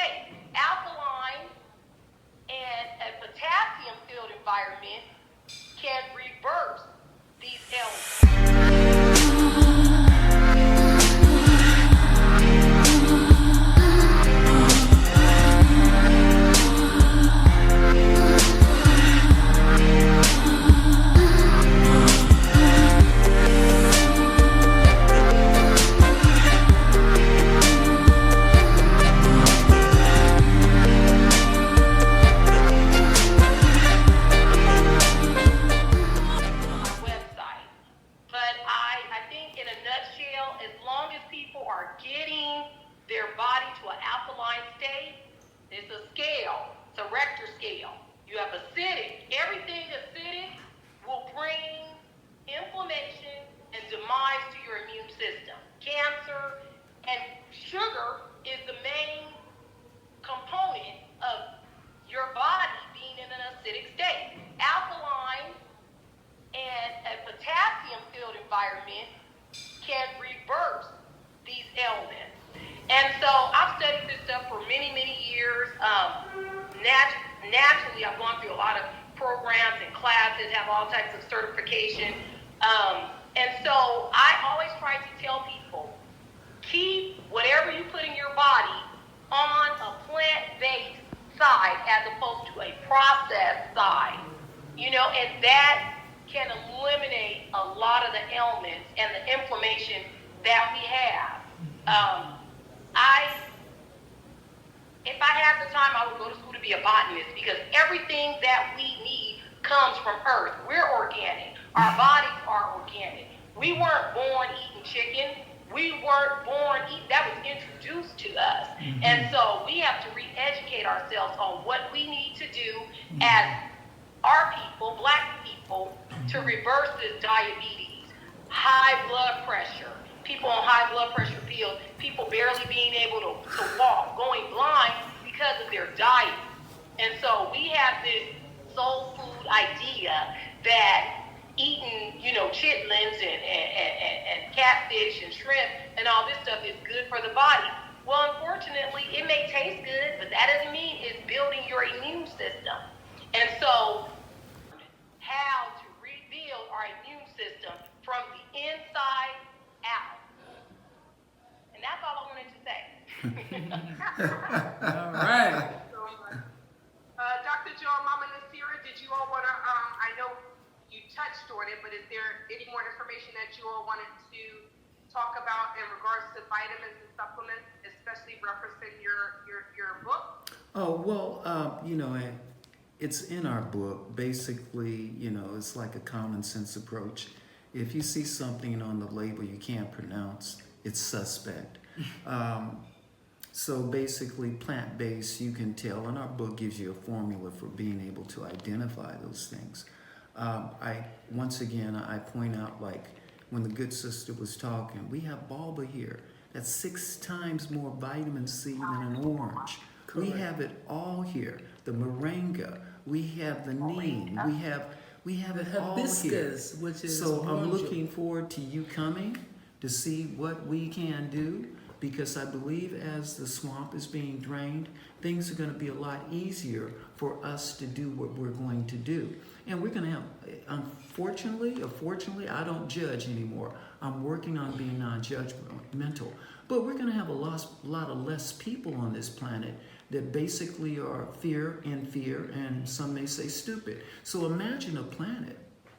state. Alkaline and a potassium-filled environment can reverse these ailments. Environment can reverse these ailments. And so I've studied this stuff for many, many years. Naturally, I've gone through a lot of programs and classes, have all types of certification. And so I always try to tell people, keep whatever you put in your body on a plant-based side as opposed to a processed side. You know, and that can eliminate a lot of the ailments and the inflammation that we have. If I had the time, I would go to school to be a botanist, because everything that we need comes from Earth. We're organic. Our bodies are organic. We weren't born eating chicken. We weren't born eating, that was introduced to us. And so we have to re-educate ourselves on what we need to do as our people, black people, to reverse this diabetes, high blood pressure, people on high blood pressure pills, people barely being able to walk, going blind because of their diet. And so we have this soul food idea that eating, you know, chitlins and catfish and shrimp and all this stuff is good for the body. Well, unfortunately, it may taste good, but that doesn't mean it's building your immune system. And so how to rebuild our immune system from the inside out. And that's all I wanted to say. All right. Dr. Joe, Mama Nasira, did you all want to, I know you touched on it, but is there any more information that you all wanted to talk about in regards to vitamins and supplements, especially referencing your book? Oh, well, you know, it's in our book. Basically, you know, it's like a common sense approach. If you see something on the label you can't pronounce, it's suspect. So basically, plant-based, you can tell, and our book gives you a formula for being able to identify those things. Once again, I point out, like when the good sister was talking, we have Bulba here. That's 6 times more vitamin C than an orange. Correct. We have it all here. The moringa, we have the neem, we have it all here. Which is so wonderful. I'm looking forward to you coming to see what we can do, because I believe as the swamp is being drained, things are going to be a lot easier for us to do what we're going to do. And we're going to have, unfortunately or fortunately, I don't judge anymore. I'm working on being non-judgmental. But we're going to have a lot of less people on this planet that basically are fear, and some may say stupid. So imagine a planet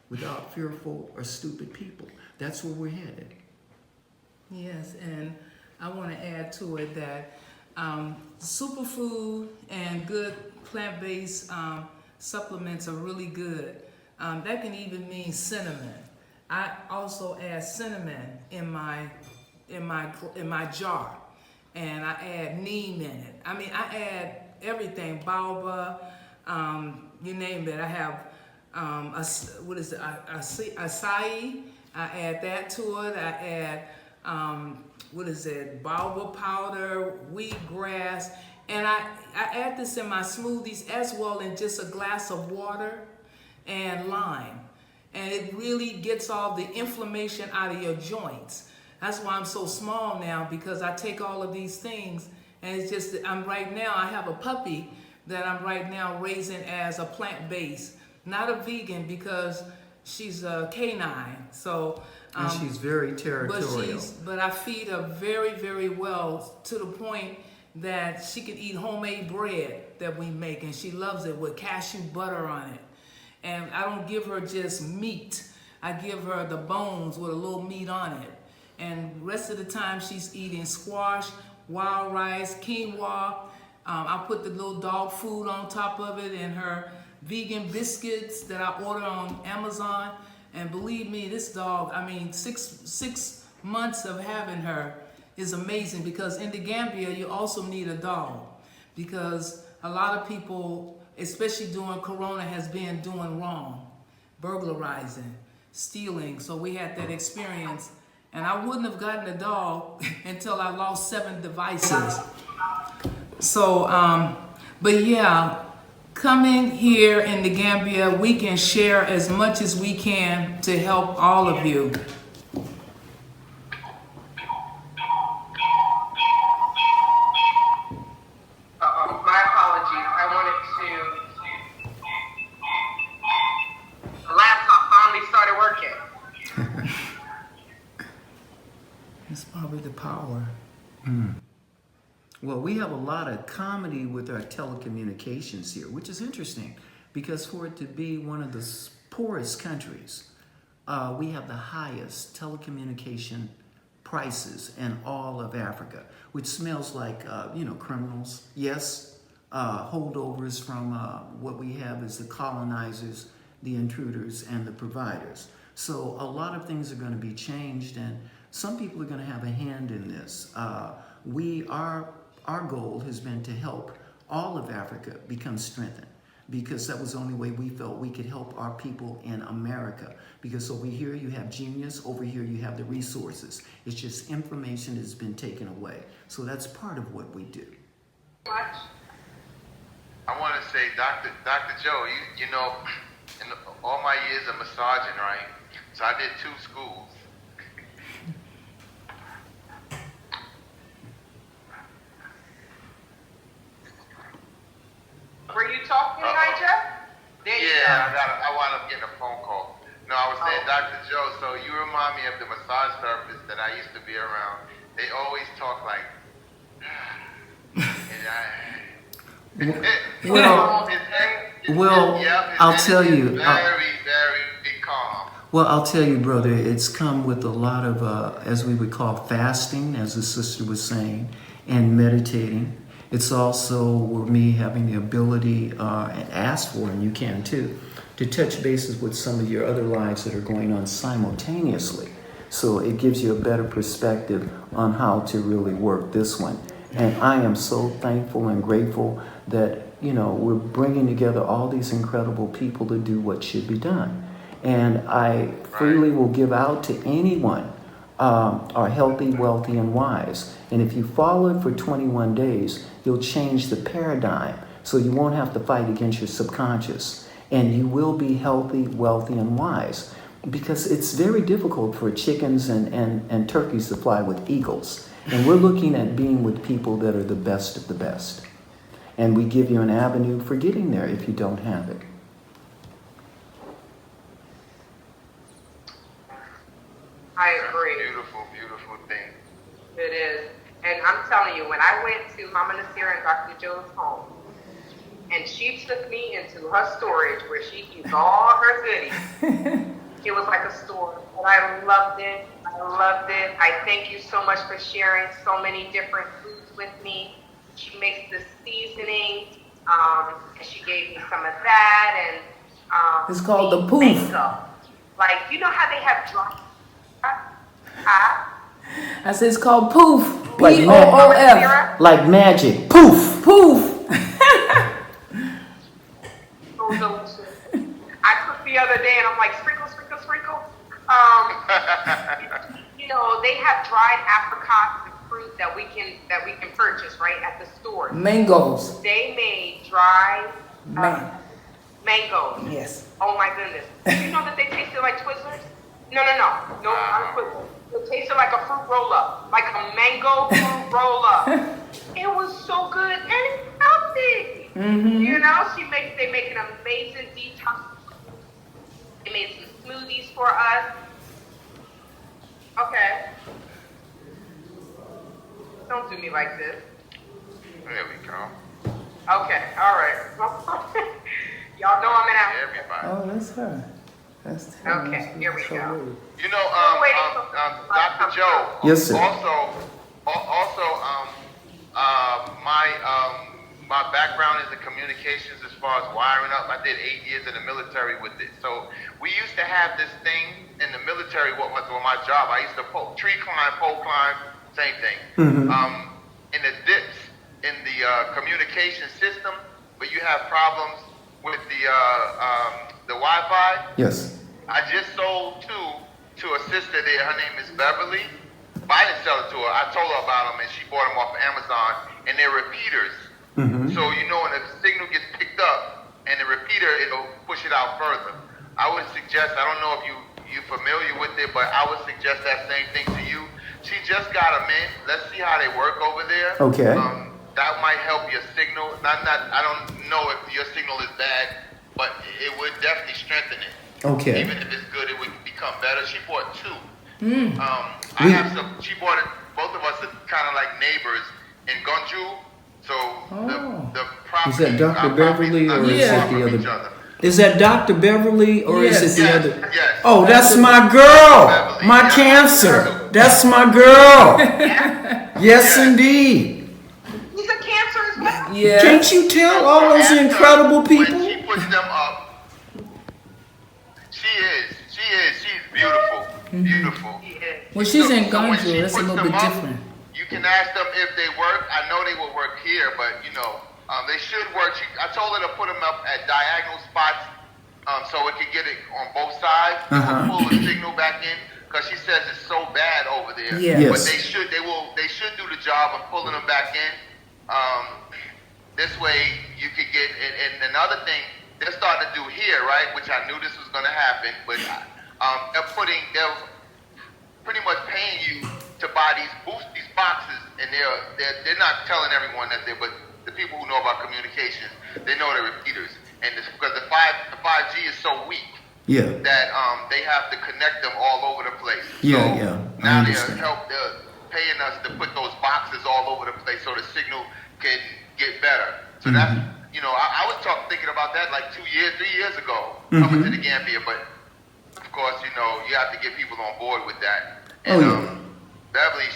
without fearful or stupid people. That's where we're headed. Yes, and I want to add to it that superfood and good plant-based supplements are really good. That can even mean cinnamon. I also add cinnamon in my jar, and I add neem in it. I mean, I add everything, baobab, you name it. I have acai. I add that to it. I add baobab powder, wheatgrass, and I add this in my smoothies as well in just a glass of water and lime. And it really gets all the inflammation out of your joints. That's why I'm so small now, because I take all of these things And it's just, I have a puppy that I'm right now raising as a plant-based, not a vegan because she's a canine. So, And she's very territorial. but I feed her very, very well to the point that she can eat homemade bread that we make, and she loves it with cashew butter on it. And I don't give her just meat. I give her the bones with a little meat on it. And the rest of the time she's eating squash, wild rice, quinoa. I put the little dog food on top of it and her vegan biscuits that I order on Amazon. And believe me, this dog, 6 months of having her is amazing, because in the Gambia, you also need a dog, because a lot of people, especially during Corona, has been doing wrong, burglarizing, stealing. So we had that experience. And I wouldn't have gotten a dog until I lost 7 devices. So, but yeah, coming here in the Gambia, we can share as much as we can to help all of you. My apologies. I wanted to. The laptop finally started working. It's probably the power. Well, we have a lot of comedy with our telecommunications here, which is interesting, because for it to be one of the poorest countries, we have the highest telecommunication prices in all of Africa, which smells like, criminals. Yes, holdovers from what we have is the colonizers, the intruders, and the providers. So a lot of things are going to be changed, and some people are going to have a hand in this. Our goal has been to help all of Africa become strengthened, because that was the only way we felt we could help our people in America. Because over here you have genius, over here you have the resources. It's just information has been taken away. So that's part of what we do. Much. I want to say, Dr. Joe, you know, in all my years of massaging, right? So I did 2 schools. Were you talking, Elijah? There you go. I wound up getting a phone call. No, I was saying, Dr. Joe, so you remind me of the massage therapists that I used to be around. They always talk like, I'll tell you. Very calm. Well, I'll tell you, brother, it's come with a lot of, as we would call fasting, as the sister was saying, and meditating. It's also with me having the ability, and ask for, and you can too, to touch bases with some of your other lives that are going on simultaneously. So it gives you a better perspective on how to really work this one. And I am so thankful and grateful that, we're bringing together all these incredible people to do what should be done. And I freely will give out to anyone are healthy, wealthy, and wise. And if you follow it for 21 days, you'll change the paradigm. So you won't have to fight against your subconscious. And you will be healthy, wealthy, and wise. Because it's very difficult for chickens and turkeys to fly with eagles. And we're looking at being with people that are the best of the best. And we give you an avenue for getting there if you don't have it. I agree. Beautiful, beautiful thing. It is. And I'm telling you, when I went to Mama Nasira and Dr. Joe's home, and she took me into her storage where she keeps all her goodies, it was like a store. And I loved it. I thank you so much for sharing so many different foods with me. She makes the seasoning, and she gave me some of that. And It's called the poof. mango. Like, you know how they have dry. I said it's called poof. Like P-O-O-F. Like magic. Poof! Poof. So delicious. I cooked the other day and I'm like, sprinkle, sprinkle, sprinkle. They have dried apricots and fruit that we can purchase right at the store. Mangoes. They made dried mangoes. Yes. Oh my goodness. Did you know that they tasted like Twizzlers? No, not Twizzlers. It tasted like a fruit roll-up, like a mango fruit roll-up. It was so good and it's healthy. You know, they make an amazing detox. They made some smoothies for us. Okay. Don't do me like this. There we go. Okay, all right. Y'all know I'm in Everybody. Oh, that's her. That's Okay, here we go. You know, Dr. Joe. Yes, sir. My background is in communications as far as wiring up. I did 8 years in the military with it. So we used to have this thing in the military. What was my job? I used to tree climb, pole climb, same thing. In the dips in the communication system, but you have problems with the Wi-Fi. Yes. I just sold two to a sister there. Her name is Beverly. But I didn't sell it to her. I told her about them, and she bought them off of Amazon. And they're repeaters. So you know when the signal gets picked up and the repeater, it'll push it out further. I would suggest, I don't know if you're familiar with it, but I would suggest that same thing to you. She just got them in. Let's see how they work over there. Okay. That might help your signal. I don't know if your signal is bad, but it would definitely strengthen it. Okay. Even if it's good, it would become better. She bought two. I have some. She bought it. Both of us are kind of like neighbors in Gunju. So the property. Is that Dr. Beverly or is it the other? Other. Is that Dr. Beverly or Yes. is it the other? Yes. Oh, that's my girl. Beverly, My yeah. cancer. That's my girl. Yes, indeed. He's a cancer as well. Yeah. Can't you tell all those After, incredible When people? she puts them up, she's beautiful. Beautiful. Well, she's in So when she Gunju. That's a puts little them bit up, different. You can ask them if they work. I know they will work here, but you know, they should work. I told her to put them up at diagonal spots, so it could get it on both sides. It will pull the signal back in because she says it's so bad over there. Yeah. But Yes. they should do the job of pulling them back in. This way you could get. And another thing they're starting to do here, right? Which I knew this was going to happen, but they're pretty much paying you to buy these boxes, and they're not telling everyone that but the people who know about communications, they know they're repeaters, and because the 5G is so weak Yeah. that they have to connect them all over the place. Yeah, so yeah, I now understand. they're paying us to put those boxes all over the place so the signal can get better. So that's I was thinking about that like 3 years ago coming to the Gambia, but of course you have to get people on board with that. And, Beverly,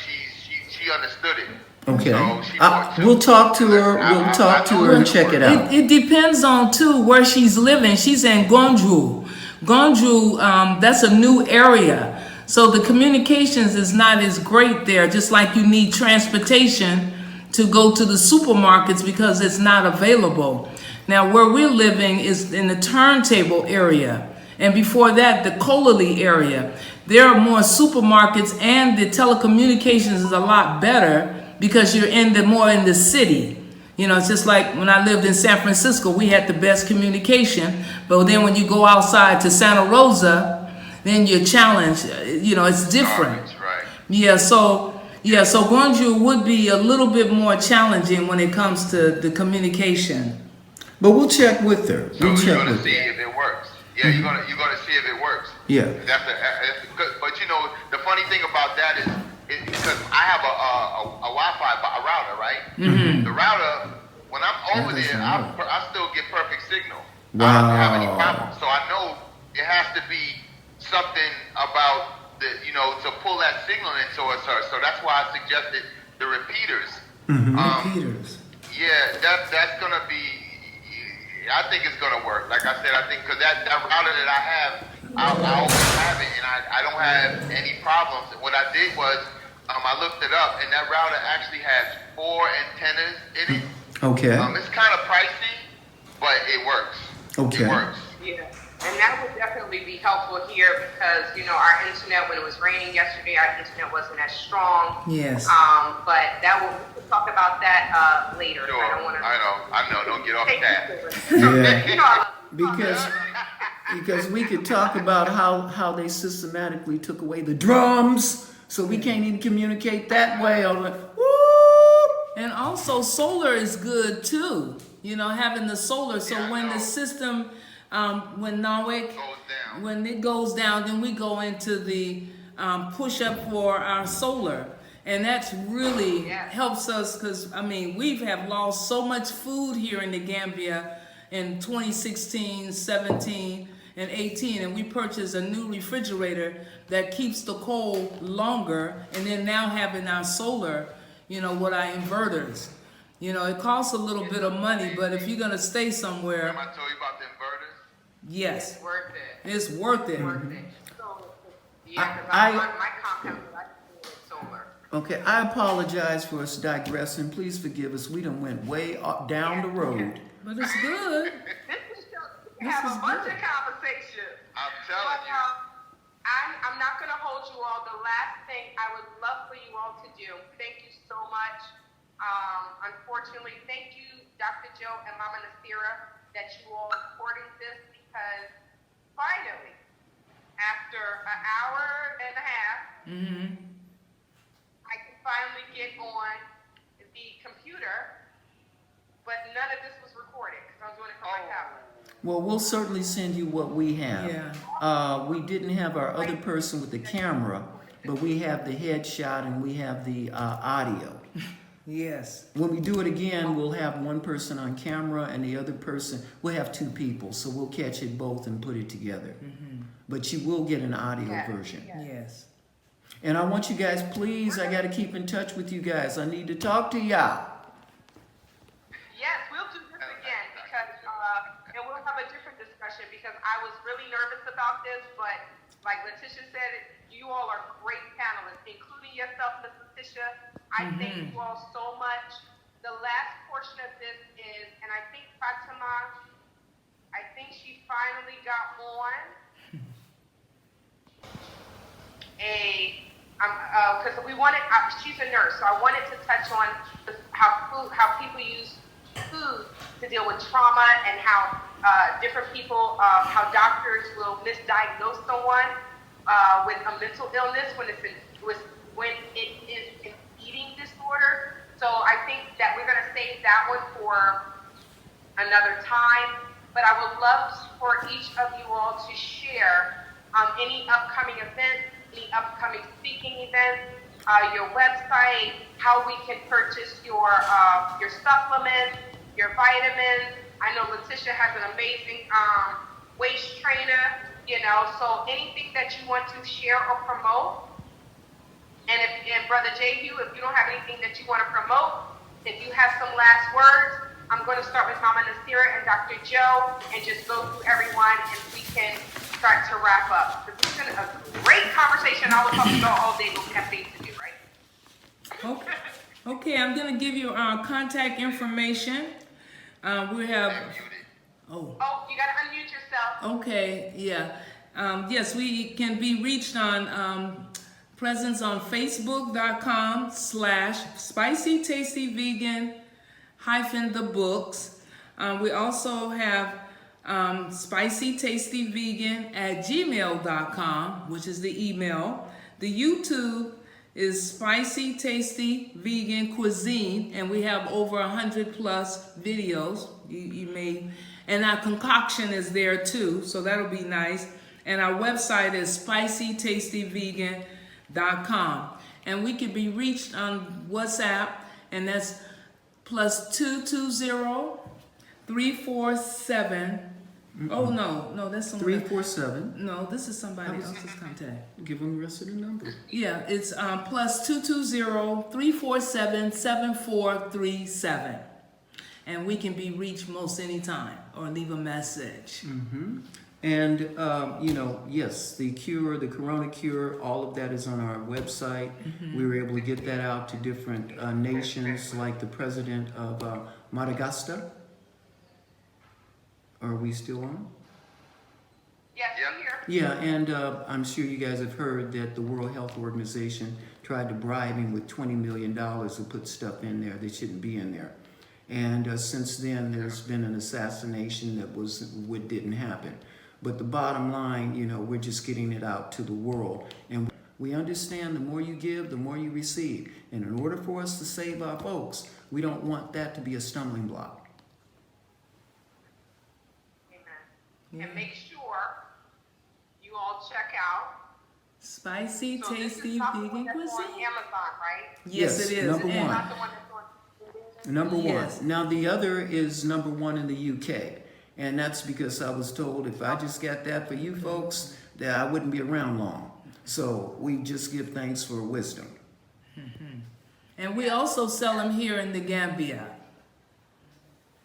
she understood it. Okay. So she bought two. We'll talk to her. We'll talk to her and check it out. It depends on too where she's living. She's in Gonju. Gonju, that's a new area. So the communications is not as great there, just like you need transportation to go to the supermarkets because it's not available. Now where we're living is in the turntable area. And before that, the Colony area. There are more supermarkets and the telecommunications is a lot better because you're more in the city. It's just like when I lived in San Francisco, we had the best communication. But then when you go outside to Santa Rosa, then you're challenged. It's different. Right. Yeah, so Gwangju would be a little bit more challenging when it comes to the communication. But we'll check with her. So We'll you're check gonna with see her. if it works. Yeah, you're gonna see if it works. Yeah. That's but the funny thing about that is because I have a Wi-Fi router, right? The router, when I'm over there, I still get perfect signal. I don't have any problems. So I know it has to be something about to pull that signal into us. So that's why I suggested the repeaters. Repeaters. Yeah, that's gonna be. I think it's gonna work. Like I said, I think because that router that I have, I always have it, and I don't have any problems. What I did was, I looked it up, and that router actually has 4 antennas in it. Okay. It's kind of pricey, but it works. Okay. It works. Yeah, and that would definitely be helpful here because our internet when it was raining yesterday, our internet wasn't as strong. Yes. But we'll talk about that later. Sure. I don't want to. I know. Don't get off that. Yeah. Because we could talk about how they systematically took away the drums, so we can't even communicate that way. And also solar is good too. You know, having the solar. So Yeah, I when the know. system, when NAWIC, Goes down. when it goes down, then we go into the push up for our solar. And that's really Yes. helps us because, I mean, we have lost so much food here in the Gambia in 2016, 17, and 18. And we purchased a new refrigerator that keeps the cold longer. And then now having our solar, you know, with our inverters. You know, it costs a little bit of money, but if you're going to stay somewhere, Remember I told you about the inverters? yes, It's worth it. it's worth it. Worth it. So, yeah, because I- my compound I do with solar. Okay, I apologize for us digressing. Please forgive us. We done went way down the road. But it's good. This is we This have is a bunch good. of conversations. I'm telling you. I'm not going to hold you all. The last thing I would love for you all to do, thank you so much. Unfortunately, thank you, Dr. Joe and Mama Nasira, that you all recorded this because finally, after an hour and a half, I can finally get on the computer, but none of this was recorded because I was doing it from my tablet. Well, we'll certainly send you what we have. Yeah. We didn't have our other person with the camera, but we have the headshot and we have the audio. Yes. When we do it again, we'll have one person on camera and the other person, we'll have two people. So we'll catch it both and put it together. But you will get an audio version. Yes. And I want you guys, please, I got to keep in touch with you guys. I need to talk to y'all. Yes, we'll do this again because, and we'll have a different discussion because I was really nervous about this, but like Letitia said, you all are great panelists, including yourself, Miss Letitia. I thank you all so much. The last portion of this is, and I think Fatima, I think she finally got on because we wanted, she's a nurse, so I wanted to touch on how people use food to deal with trauma and how different people, how doctors will misdiagnose someone with a mental illness when it is an eating disorder. So I think that we're going to save that one for another time. But I would love for each of you all to share any upcoming events, any upcoming speaking events, your website, how we can purchase your supplements, your vitamins. I know Letitia has an amazing waist trainer, you know, so anything that you want to share or promote. And Brother Jehu, if you don't have anything that you want to promote, if you have some last words, I'm going to start with Mama Nasira and Dr. Joe and just go through everyone and we can start to wrap up. This has been a great conversation. I will talk about all day, but we have things to do, right? Okay. Okay, I'm going to give you our contact information. We have. Oh. Oh, you got to unmute yourself. Okay, yeah. Yes, we can be reached on presence on facebook.com/spicytastyvegan-the books. We also have spicytastyvegan@gmail.com, which is the email. The YouTube is Spicy Tasty Vegan Cuisine, and we have over 100+ videos. You may, and our concoction is there too, so that'll be nice. And our website is spicytastyvegan.com. And we can be reached on WhatsApp, and that's +220-347. Oh no, that's someone. 347. No, this is somebody else's contact. Give them the rest of the number. Yeah, it's +220-347-7437. And we can be reached most anytime or leave a message. And, you know, yes, the cure, the corona cure, all of that is on our website. We were able to get that out to different nations, like the president of Madagascar. Are we still on? Yes, Yep. I'm here. Yeah, and I'm sure you guys have heard that the World Health Organization tried to bribe him with $20 million to put stuff in there that shouldn't be in there. And since then, there's been an assassination that didn't happen. But the bottom line, you know, we're just getting it out to the world. And We understand the more you give, the more you receive. And in order for us to save our folks, we don't want that to be a stumbling block. Amen. Yeah. And make sure you all check out. Spicy, So this is tasty, not the one vegan that's on cuisine. Amazon, right? Yes, it is. number And- one. Not the one that's on. Number Yes. one. Now the other is number one in the UK. And that's because I was told if I just got that for you folks, that I wouldn't be around long. So we just give thanks for wisdom. And we also sell them here in the Gambia.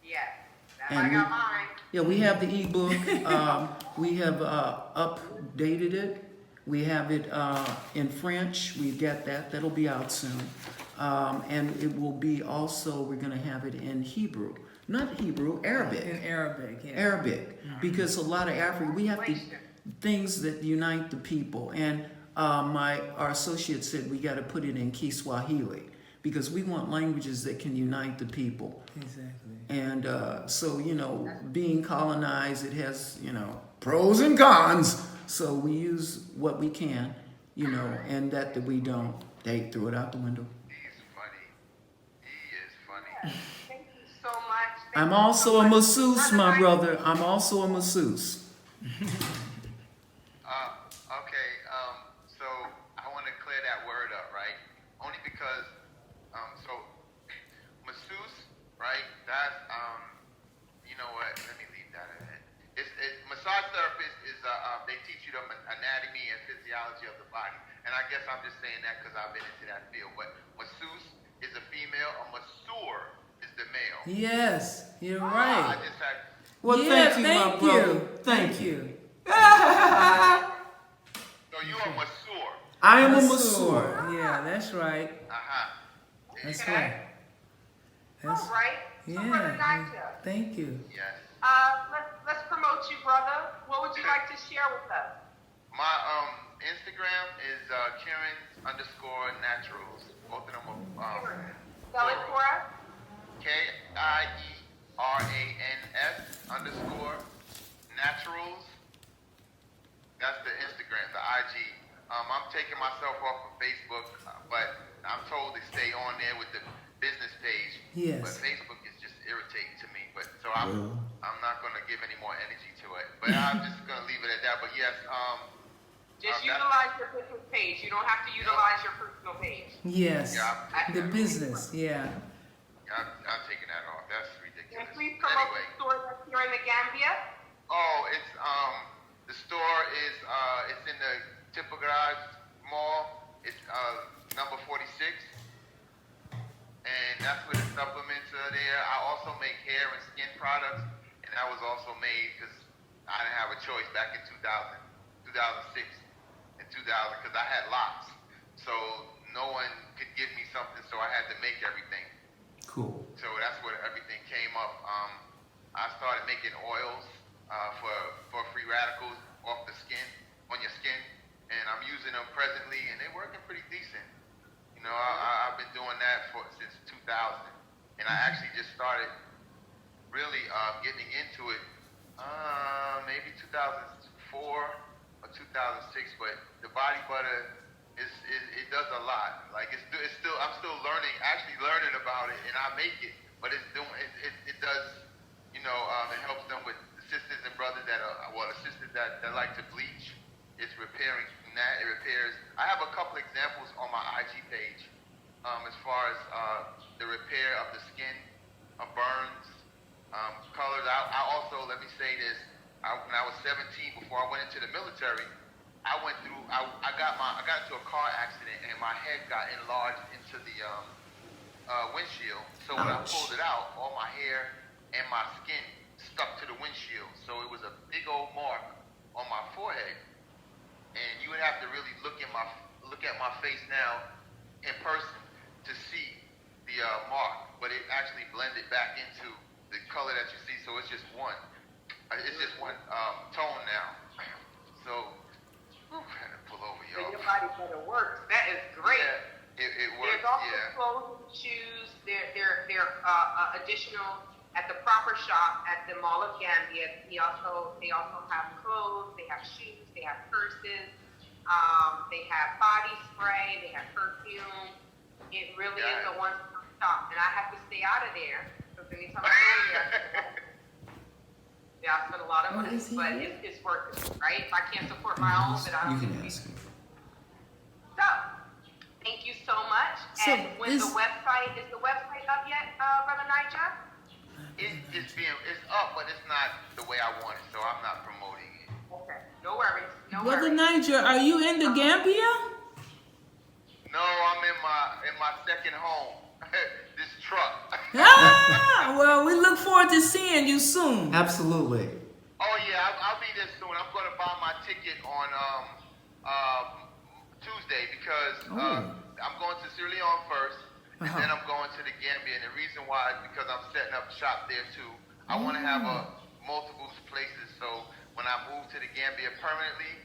Yes. That's And I got we- mine. Yeah, we have the ebook. We have updated it. We have it in French. We've got that. That'll be out soon. And it will be also, we're going to have it in Hebrew. Not Hebrew, Arabic. In Arabic, yeah. Arabic. Because a lot of Africa, we have things that unite the people. And our associate said we got to put it in Kiswahili because we want languages that can unite the people. Exactly. And so, being colonized, it has, pros and cons. So we use what we can, and that we don't. They threw it out the window. He's funny. He is funny. Thank you so much. Thank I'm you also so a much. masseuse, my Mike. brother. I'm also a masseuse. Okay, so I want to clear that word up, right? Only because, so masseuse, right? That's, you know what? Let me leave that ahead. Massage therapist is, they teach you the anatomy and physiology of the body. And I guess I'm just saying that because I've been into that field. But masseuse is a female, a masseur is the male. Yes, you're I right. just had, Well, Yeah, thank you, my brother. Thank you. so you a masseur. I am a masseur. Yeah, that's right. Uh-huh. That's Okay. right. That's, All right. So, Brother yeah. Nigel, Thank you. Yes. let's promote you, brother. What would you like to share with us? My Instagram is Kieran_naturals. Both of them are Spell it for us. KIERANS_naturals. That's the Instagram, the IG. I'm taking myself off of Facebook, but I'm told to stay on there with the business page. Yes. But Facebook is just irritating to me. But so I'm not gonna give any more energy to it. But I'm just gonna leave it at that. But yes, Just utilize your business page. You don't have to utilize your personal page. Yes. Yeah, The business, yeah. I'm taking that off. That's And ridiculous. please promote Anyway. the store that's here in the Gambia. Oh, it's the store is it's in the Tipper Garage Mall. It's number 46, and that's where the supplements are there. I also make hair and skin products, and that was also made because I didn't have a choice back in 2000, 2006, and 2000 because I had locks, so no one could give me something, so I had to make everything. Cool. So that's where everything came up. I started making oils for free radicals off the skin, on your skin, and I'm using them presently, and they're working pretty decent. I've been doing that since 2000, and I actually just started really getting into it maybe 2004 or 2006. But the body butter it does a lot. Like it's still I'm still actually learning about it, and I make it, but it does it helps them with the sisters and brothers the sisters that like to bleach. It's repairing that. It repairs. I have a couple examples on my IG page as far as the repair of the skin, burns, colors. I also, let me say this, when I was 17, before I went into the military, I got into a car accident and my head got enlarged into the windshield. So when I pulled it out, all my hair and my skin stuck to the windshield. So it was a big old mark on my forehead. And you would have to really look at my face now in person to see the mark, but it actually blended back into the color that you see. So it's just one tone now. So I had to pull over, So y'all. your body better works. That is great. Yeah, it works. There's also Yeah. clothes and shoes. They're additional at the proper shop at the Mall of Gambia. They also have clothes. They have shoes. They have purses. They have body spray, they have perfume. It really is a one-stop shop, and I have to stay out of there because anytime I go there, I spend a lot of money, but it's worth it, right? If I can't support my own, then I You don't can need to. ask him. So, thank you so much. So and when is the website up yet, Brother Nigel? It's up, but it's not the way I want it, so I'm not promoting it. Okay, no worries, no Brother worries. Niger, are you in the Gambia? No, I'm in my second home. This truck. Well, we look forward to seeing you soon. Absolutely. Oh yeah, I'll be there soon. I'm going to buy my ticket on Tuesday because I'm going to Sierra Leone first, and then I'm going to the Gambia. And the reason why is because I'm setting up shop there too. I want to have multiple places, so when I move to the Gambia permanently,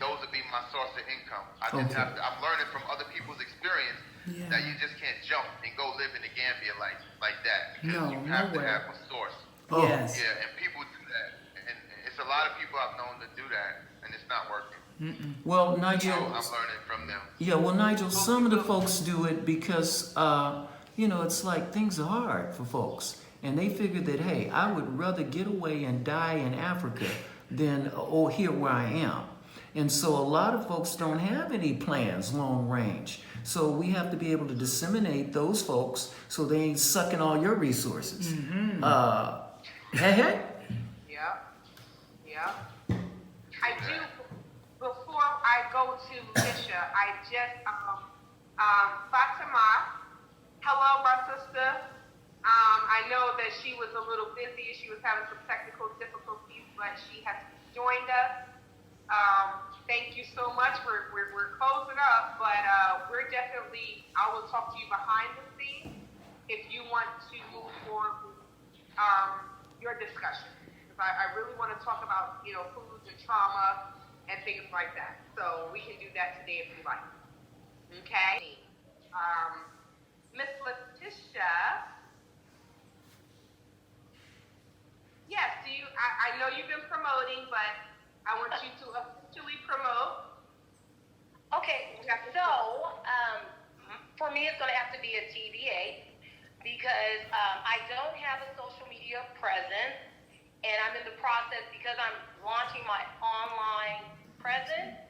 those will be my source of income. I just have to. I'm learning from other people's experience that you just can't jump and go live in the Gambia like that because you have to have a source. Oh. Yes. Yeah, and people do that, and it's a lot of people I've known to do that, and it's not working. Well, So Nigel. I'm learning from them. Yeah, well, Nigel, some of the folks do it because, it's like things are hard for folks. And they figure that, hey, I would rather get away and die in Africa than here where I am. And so a lot of folks don't have any plans long range. So we have to be able to disseminate those folks so they ain't sucking all your resources. Hey. Yeah. I do. Before I go to Lisha, I just Fatima. Hello, my sister. I know that she was a little busy. She was having some technical difficulties, but she has joined us. Thank you so much. We're closing up, but we're definitely. I will talk to you behind the scenes if you want to move forward with your discussion. Because I really want to talk about foods and trauma and things like that. So we can do that today if you like. Okay. Miss Letitia. Yes, I know you've been promoting, but I want you to officially promote. Okay, so for me, it's going to have to be a TBA because I don't have a social media presence, and I'm in the process because I'm launching my online presence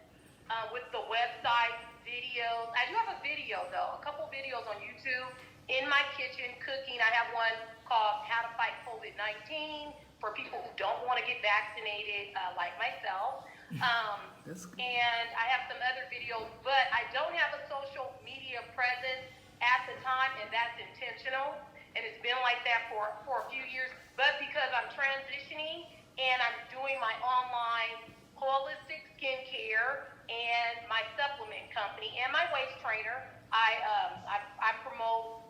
with the website, videos. I do have a video though, a couple videos on YouTube in my kitchen cooking. I have one called How to Fight COVID-19 for people who don't want to get vaccinated like myself. And I have some other videos, but I don't have a social media presence at the time, and that's intentional. And it's been like that for a few years. But because I'm transitioning and I'm doing my online holistic skincare and my supplement company and my waist trainer, I promote,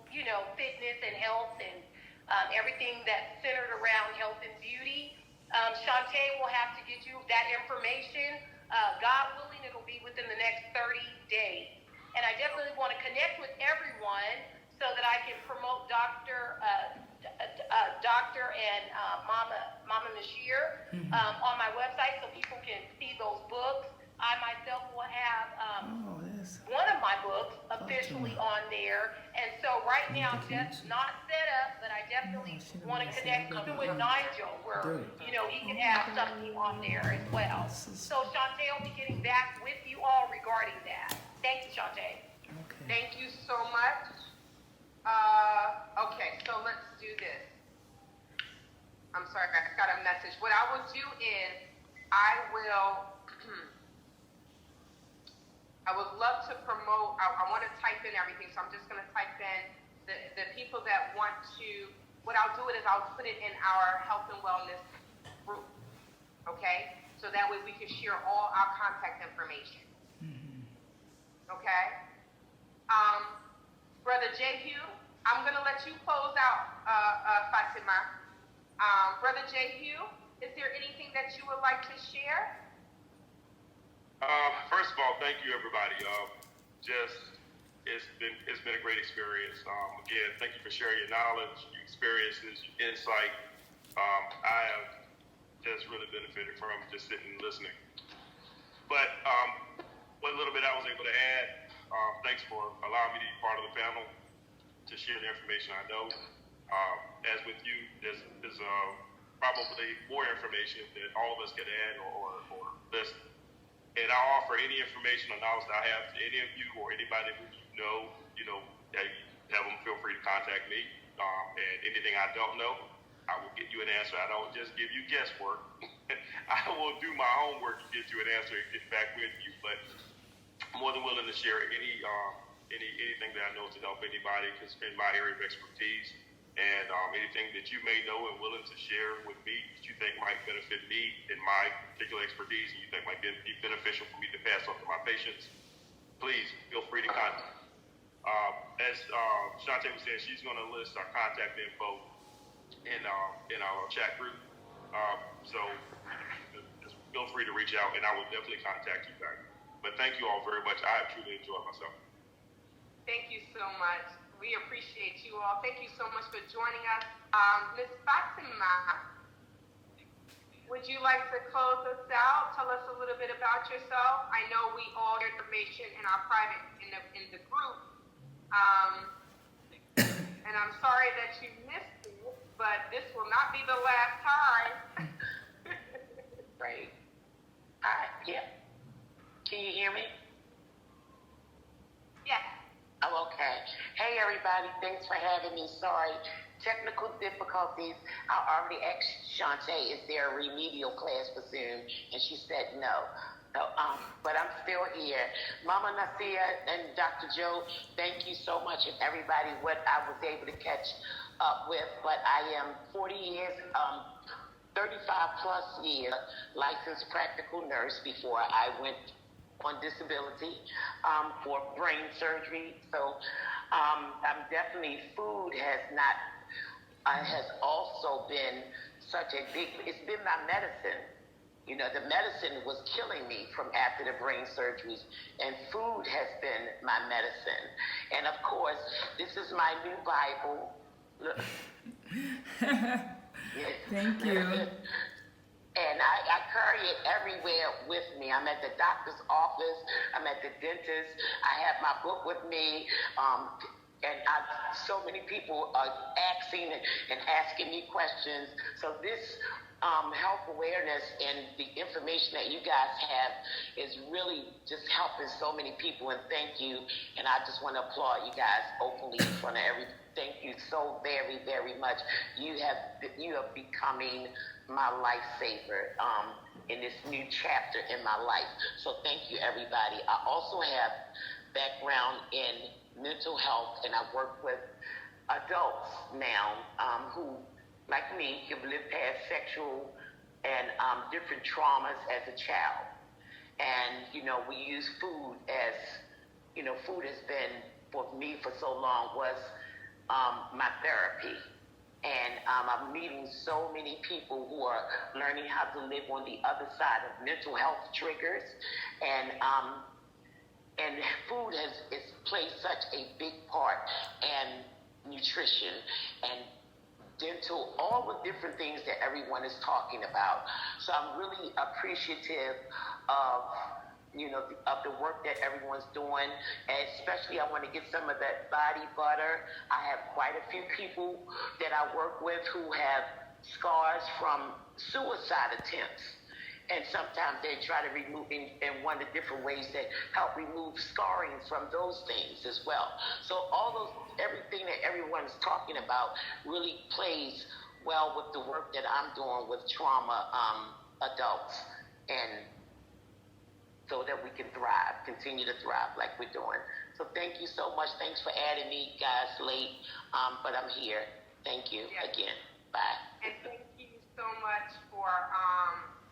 fitness and health and everything that's centered around health and beauty. Shantae will have to get you that information. God willing, it'll be within the next 30 days. And I definitely want to connect with everyone so that I can promote Dr. and Mama Nashir on my website so people can see those books. I myself will have one of my books officially on there. And so right now, just not set up, but I definitely want to connect even with Nigel where, he can have something on there as well. So Shantae will be getting back with you all regarding that. Thank you, Shantae. Okay. Thank you so much. Okay, so let's do this. I'm sorry, I got a message. What I will do is I would love to promote, I want to type in everything, so I'm just going to type in the people that want to, what I'll do is I'll put it in our health and wellness group, okay? So that way we can share all our contact information. Okay? Brother Jehu, I'm going to let you close out, Fatima. Brother Jehu, is there anything that you would like to share? First of all, thank you, everybody. It's been a great experience. Again, thank you for sharing your knowledge, your experiences, your insight. I have just really benefited from just sitting and listening. But what little bit I was able to add, thanks for allowing me to be part of the panel to share the information I know. As with you, there's probably more information that all of us can add or list. And I'll offer any information or knowledge that I have to any of you or anybody who you know, that you have them feel free to contact me. And anything I don't know, I will get you an answer. I don't just give you guesswork. I will do my homework to get you an answer and get back with you. But I'm more than willing to share anything that I know to help anybody because in my area of expertise. And anything that you may know and willing to share with me that you think might benefit me in my particular expertise and you think might be beneficial for me to pass on to my patients, please feel free to contact. As Shantae was saying, she's going to list our contact info in our chat group. So just feel free to reach out and I will definitely contact you guys. But thank you all very much. I have truly enjoyed myself. Thank you so much. We appreciate you all. Thank you so much for joining us. Ms. Fatima, would you like to close us out? Tell us a little bit about yourself. I know we all get information in our private, in the group. And I'm sorry that you missed it, but this will not be the last time. Right. Yeah. Can you hear me? Yes. Oh, okay. Hey, everybody. Thanks for having me. Sorry. Technical difficulties. I already asked Shantae, is there a remedial class for Zoom? And she said no. So, but I'm still here. Mama Nasia and Dr. Joe, thank you so much. And everybody, what I was able to catch up with. But I am 40 years, 35 plus years licensed practical nurse before I went on disability for brain surgery. So I'm definitely, food has also been such a big, it's been my medicine. You know, the medicine was killing me from after the brain surgeries, and food has been my medicine. And of course, this is my new Bible. Look. Thank you. And I carry it everywhere with me. I'm at the doctor's office. I'm at the dentist. I have my book with me. And so many people are asking and asking me questions. So this health awareness and the information that you guys have is really just helping so many people. And thank you. And I just want to applaud you guys openly in front of everyone. Thank you so very, very much. You are becoming my lifesaver in this new chapter in my life. So thank you, everybody. I also have background in mental health, and I work with adults now who, like me, have lived past sexual and different traumas as a child. And, you know, we use food as, you know, food has been, for me for so long, was my therapy. And I'm meeting so many people who are learning how to live on the other side of mental health triggers. And food has played such a big part, and nutrition and dental, all the different things that everyone is talking about. So I'm really appreciative of, you know, of the work that everyone's doing. And especially I want to get some of that body butter. I have quite a few people that I work with who have scars from suicide attempts. And sometimes they try to remove in one of the different ways that help remove scarring from those things as well. So everything that everyone's talking about really plays well with the work that I'm doing with trauma adults, and so that we can thrive, continue to thrive like we're doing. So thank you so much. Thanks for adding me, guys, late, but I'm here. Thank you again. Bye. And thank you so much for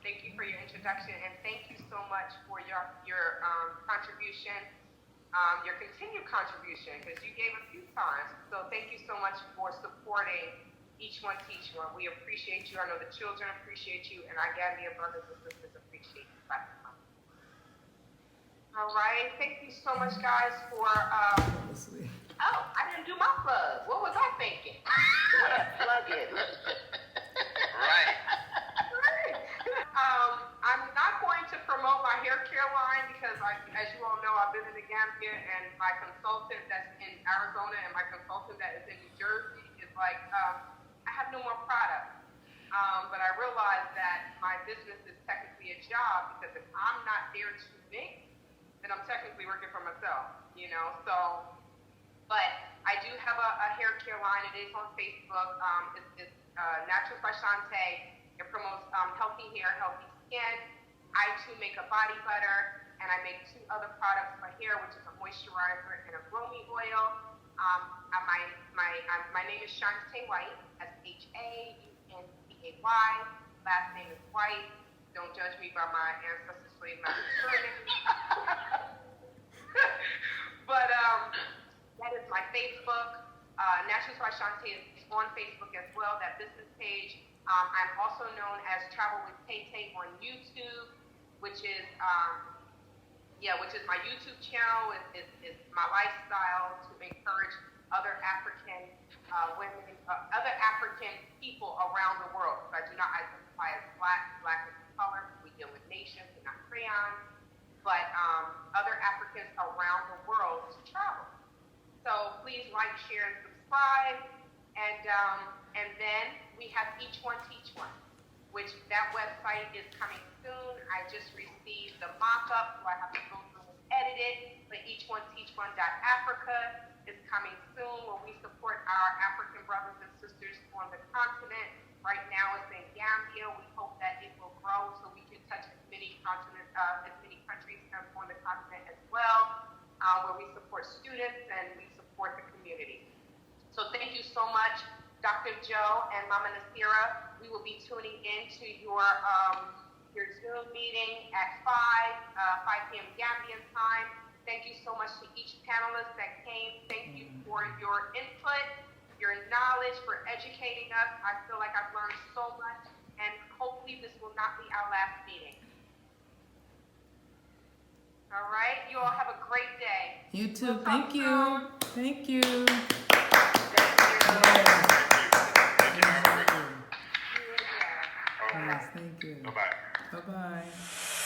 thank you for your introduction, and thank you so much for your contribution, your continued contribution, because you gave a few times. So thank you so much for supporting each one teach one. We appreciate you. I know the children appreciate you, and I gather your brothers and sisters appreciate you. All right. Thank you so much, guys, for oh, I didn't do my plug. What was I thinking? Plug it. Right. I'm not going to promote my hair care line because, as you all Arizona and my consultant that is in New Jersey is like, I have no more product. But I realized that my business is technically a job because if I'm not there to make, then I'm technically working for myself, you know. So, but I do have a hair care line. It is on Facebook. It's Naturals by Shantae. It promotes healthy hair, healthy skin. I too make a body butter, and I make 2 other products for hair, which is a moisturizer and a grooming oil. My name is Shantae White. SHAUNTAY. Last name is White. Don't judge me by my ancestors' slave master surname. But that is my Facebook. Naturals by Shantae is on Facebook as well, that business page. I'm also known as Travel with Tay Tay on YouTube, which is my YouTube channel. Is my lifestyle to encourage other African women, other African people around the world. So I do not identify as black as color. We deal with nations and not crayons, but other Africans around the world to travel. So please like, share, and subscribe. And then we have Each One Teach One, which that website is coming soon. I just received the mock-up, so I have to go through and edit it. But eachOneTeachOne.Africa is coming soon, where we support our African brothers and sisters on the continent. Right now it's in Gambia. We hope that it will grow so we can touch as many countries on the continent as well, where we support students and we support the community. So thank you so much, Dr. Joe and Mama Nasira. We will be tuning in to your Zoom meeting at 5 p.m. Gambian time. Thank you so much to each panelist that came. Thank you for your input, your knowledge, for educating us. I feel like I've learned so much, and hopefully this will not be our last meeting. All right, you all have a great day. You too. We'll Thank you. soon. Thank you. Thank you. Have a great one. Yes, thank you. Bye-bye. Bye-bye.